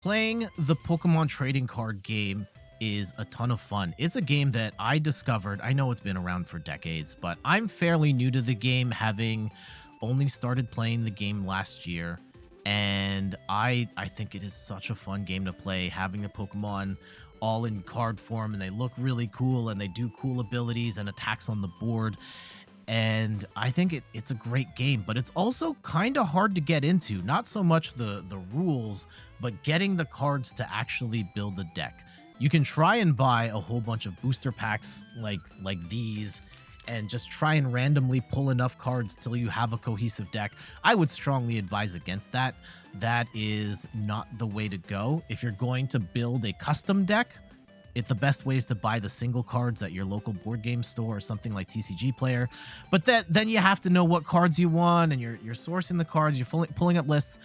Playing the Pokemon trading card game is a ton of fun. It's a game that I discovered. I know it's been around for decades, but I'm fairly new to the game, having only started playing the game last year. And I think it is such a fun game to play, having the Pokemon all in card form, and they look really cool, and they do cool abilities and attacks on the board. And I think it's a great game, but it's also kind of hard to get into. Not so much the rules, but getting the cards to actually build the deck. You can try and buy a whole bunch of booster packs like these and just try and randomly pull enough cards till you have a cohesive deck. I would strongly advise against that. That is not the way to go. If you're going to build a custom deck, the best way is to buy the single cards at your local board game store or something like TCG Player. But then you have to know what cards you want, and you're sourcing the cards, you're pulling up lists.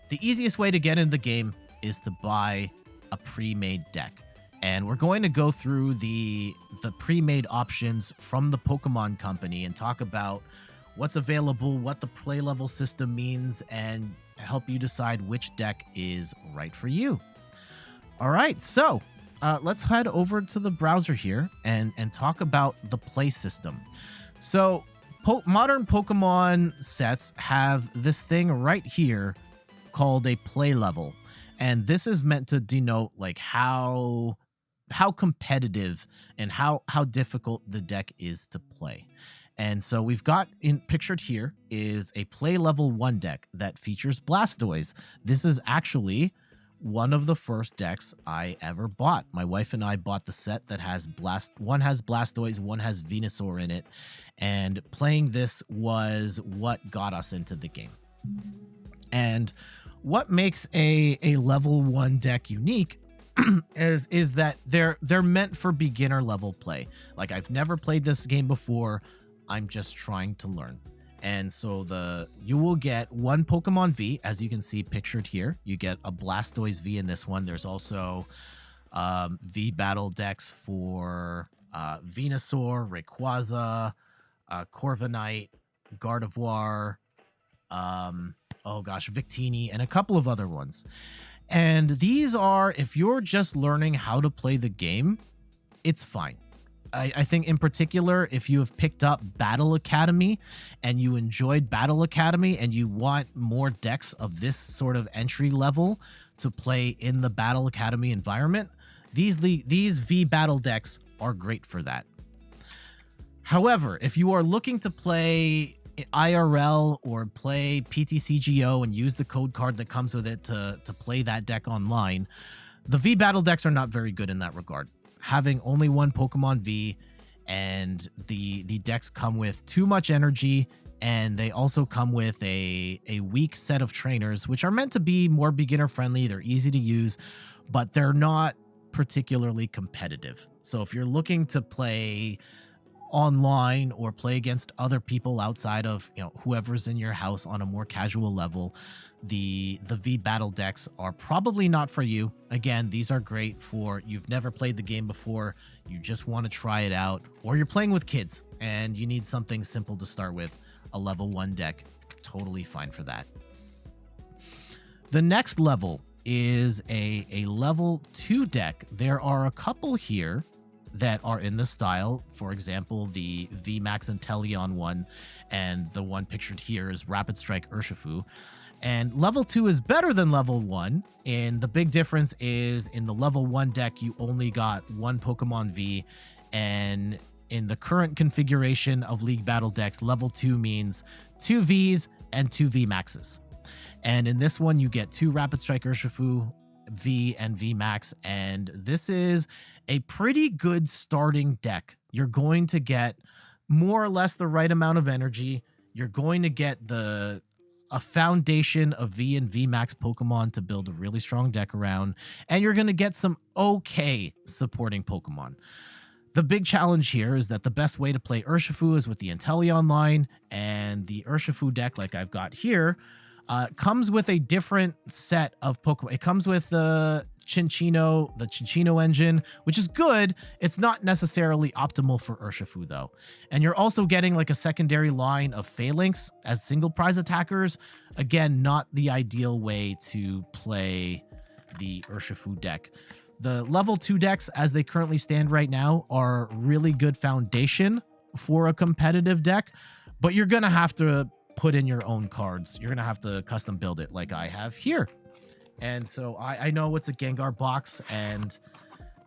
The easiest way to get into the game is to buy a pre-made deck. And we're going to go through the pre-made options from the Pokemon Company and talk about what's available, what the play level system means, and help you decide which deck is right for you. All right, so let's head over to the browser here and talk about the play system. So modern Pokemon sets have this thing right here called a play level. And this is meant to denote like how competitive and how difficult the deck is to play. And so we've got pictured here is a play level 1 deck that features Blastoise. This is actually one of the first decks I ever bought. My wife and I bought the set that has one has Blastoise, one has Venusaur in it, and playing this was what got us into the game. And what makes a level 1 deck unique is that they're meant for beginner level play. Like, I've never played this game before. I'm just trying to learn. And so you will get one Pokemon V, as you can see pictured here. You get a Blastoise V in this one. There's also V battle decks for Venusaur, Rayquaza, Corviknight, Gardevoir, Victini, and a couple of other ones. And these are, if you're just learning how to play the game, it's fine. I think in particular, if you have picked up Battle Academy and you enjoyed Battle Academy and you want more decks of this sort of entry level to play in the Battle Academy environment, these V Battle decks are great for that. However, if you are looking to play IRL or play PTCGO and use the code card that comes with it to play that deck online, the V Battle decks are not very good in that regard. Having only one Pokemon V, and the decks come with too much energy, and they also come with a weak set of trainers, which are meant to be more beginner friendly. They're easy to use, but they're not particularly competitive. So if you're looking to play online or play against other people outside of whoever's in your house on a more casual level, the V battle decks are probably not for you. Again, these are great for you've never played the game before, you just want to try it out, or you're playing with kids and you need something simple to start with. A level 1 deck, totally fine for that. The next level is a level 2 deck. There are a couple here that are in the style. For example, the VMAX Inteleon one, and the one pictured here is Rapid Strike Urshifu. And level 2 is better than level 1, and the big difference is in the level 1 deck, you only got one Pokemon V, and in the current configuration of League Battle decks, level 2 means 2 Vs and 2 VMAXs. And in this one, you get 2 Rapid Strike Urshifu V and VMAX, and this is a pretty good starting deck. You're going to get more or less the right amount of energy. You're going to get a foundation of V and VMAX Pokemon to build a really strong deck around, and you're going to get some okay supporting Pokemon. The big challenge here is that the best way to play Urshifu is with the Inteleon line, and the Urshifu deck, like I've got here, comes with a different set of Pokemon. It comes with the Cinccino engine, which is good. It's not necessarily optimal for Urshifu, though. And you're also getting like a secondary line of Phalanx as single prize attackers. Again, not the ideal way to play the Urshifu deck. The level 2 decks, as they currently stand right now, are really good foundation for a competitive deck, but you're going to have to put in your own cards. You're going to have to custom build it like I have here. And so I know it's a Gengar box, and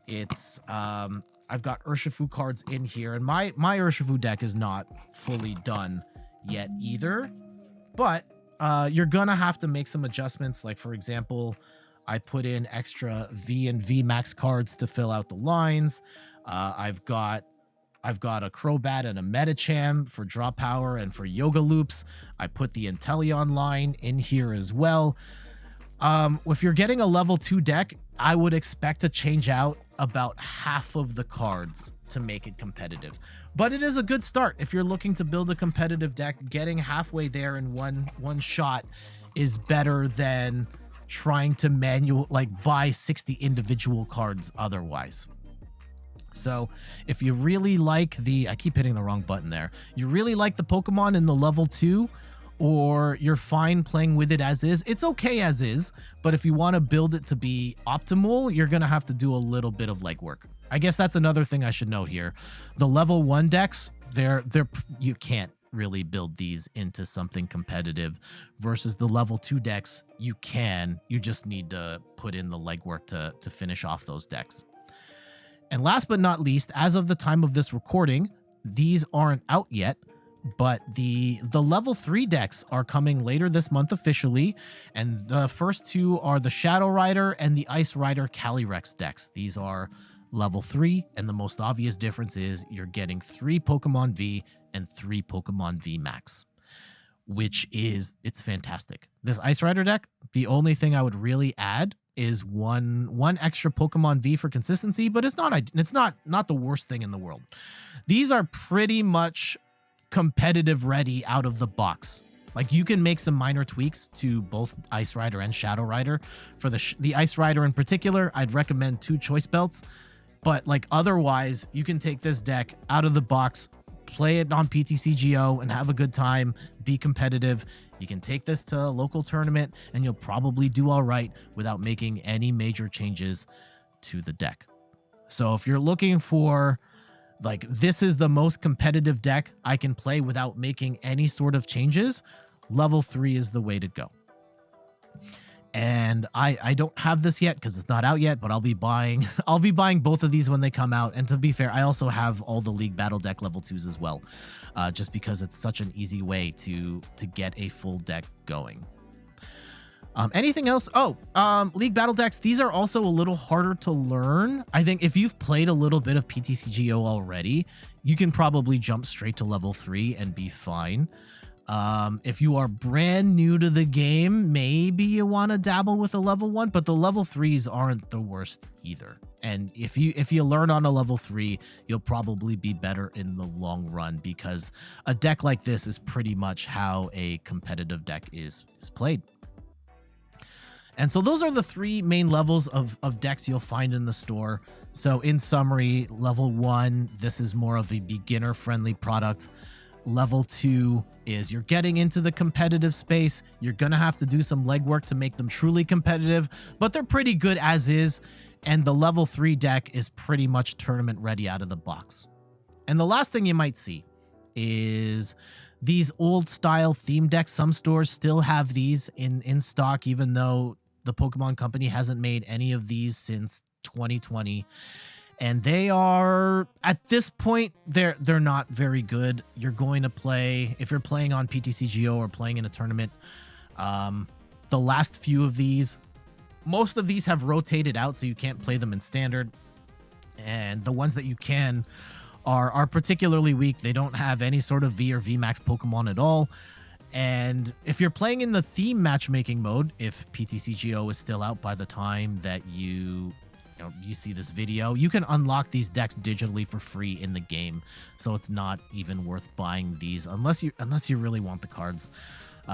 it's I've got Urshifu cards in here, and my Urshifu deck is not fully done yet either, but you're gonna have to make some adjustments. Like, for example, I put in extra V and V Max cards to fill out the lines. I've got a Crobat and a Medicham for draw power and for Yoga Loops. I put the Inteleon line in here as well. If you're getting a level 2 deck, I would expect to change out about half of the cards to make it competitive. But it is a good start. If you're looking to build a competitive deck, getting halfway there in one shot is better than trying to buy 60 individual cards otherwise. So if you really like I keep hitting the wrong button there. You really like the Pokemon in the level 2, or you're fine playing with it as is, it's okay as is, but if you want to build it to be optimal, you're going to have to do a little bit of legwork. I guess that's another thing I should note here. The level 1 decks, you can't really build these into something competitive, versus the level 2 decks, you just need to put in the legwork to finish off those decks. And last but not least, as of the time of this recording, these aren't out yet, but the level 3 decks are coming later this month officially, and the first two are the Shadow Rider and the Ice Rider Calyrex decks. These are level 3, and the most obvious difference is you're getting 3 Pokemon V and 3 Pokemon V Max, it's fantastic. This Ice Rider deck, the only thing I would really add is one extra Pokemon V for consistency, but it's not the worst thing in the world. These are pretty much competitive ready out of the box. Like, you can make some minor tweaks to both Ice Rider and Shadow Rider. For the Ice Rider in particular, I'd recommend 2 choice belts, but like otherwise you can take this deck out of the box, play it on PTCGO and have a good time, be competitive. You can take this to a local tournament and you'll probably do all right without making any major changes to the deck. So if you're looking for, like, this is the most competitive deck I can play without making any sort of changes, level 3 is the way to go. And I don't have this yet because it's not out yet, but I'll be buying both of these when they come out. And to be fair, I also have all the League Battle deck level 2s as well, just because it's such an easy way to get a full deck going. Anything else? League Battle decks. These are also a little harder to learn. I think if you've played a little bit of PTCGO already, you can probably jump straight to level 3 and be fine. If you are brand new to the game, maybe you want to dabble with a level 1, but the level 3s aren't the worst either. And if you learn on a level 3, you'll probably be better in the long run, because a deck like this is pretty much how a competitive deck is played. And so those are the 3 main levels of decks you'll find in the store. So in summary, level 1, this is more of a beginner-friendly product. Level 2 is you're getting into the competitive space. You're going to have to do some legwork to make them truly competitive, but they're pretty good as is. And the level 3 deck is pretty much tournament ready out of the box. And the last thing you might see is these old style theme decks. Some stores still have these in stock, even though the Pokemon Company hasn't made any of these since 2020. And they are, at this point, they're not very good. You're going to play, if you're playing on PTCGO or playing in a tournament, the last few of these, most of these have rotated out, so you can't play them in standard. And the ones that you can are particularly weak. They don't have any sort of V or VMAX Pokemon at all. And if you're playing in the theme matchmaking mode, if PTCGO is still out by the time that you see this video, you can unlock these decks digitally for free in the game. So it's not even worth buying these unless you really want the cards.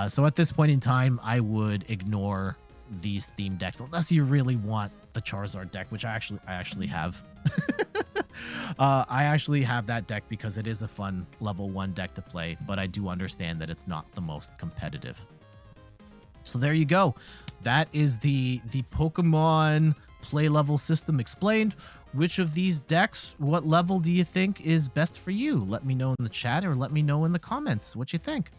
So at this point in time, I would ignore these theme decks unless you really want the Charizard deck, which I actually have. I actually have that deck because it is a fun level 1 deck to play, but I do understand that it's not the most competitive. So there you go. that is the Pokemon play level system explained. Which of these decks, what level do you think is best for you? Let me know in the chat or let me know in the comments what you think.